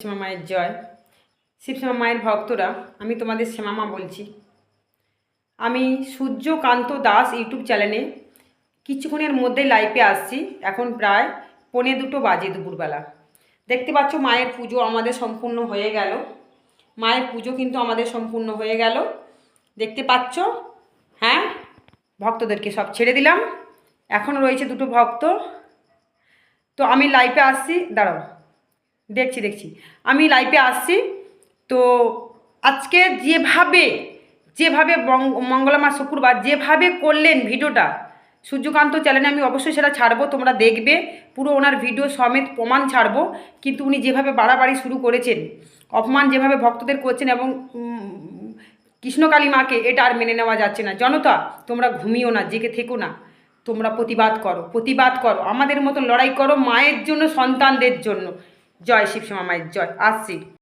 শ্যামা মায়ের জয়। শিবশ্যামা মায়ের ভক্তরা, আমি তোমাদের শ্যামা মা বলছি। আমি সূর্যকান্ত দাস ইউটিউব চ্যানেলে কিছুক্ষণের মধ্যে লাইভে আসছি। এখন প্রায় 1:45 বাজে দুপুরবেলা। দেখতে পাচ্ছ মায়ের পুজো আমাদের সম্পূর্ণ হয়ে গেল। মায়ের পুজো কিন্তু আমাদের সম্পূর্ণ হয়ে গেল, দেখতে পাচ্ছ। হ্যাঁ, ভক্তদেরকে সব ছেড়ে দিলাম, এখন রয়েছে 2টো ভক্ত। তো আমি লাইভে আসছি, দাঁড়াও, দেখছি আমি লাইভে আসছি। তো আজকে যেভাবে মঙ্গলমা শুক্রবার যেভাবে করলেন ভিডিওটা সূর্যকান্ত চ্যানেলে, আমি অবশ্যই সেটা ছাড়বো, তোমরা দেখবে পুরো ওনার ভিডিও সমেত প্রমাণ ছাড়বো। কিন্তু উনি যেভাবে বাড়াবাড়ি শুরু করেছেন, অপমান যেভাবে ভক্তদের করছেন এবং কৃষ্ণকালী মাকে, এটা আর মেনে নেওয়া যাচ্ছে না। জনতা, তোমরা ঘুমিও না, জেগে থেকো না, তোমরা প্রতিবাদ করো, আমাদের মতো লড়াই করো মায়ের জন্য, সন্তানদের জন্য। জয় শিবশ্যামা মায়ের জয়। আসছি।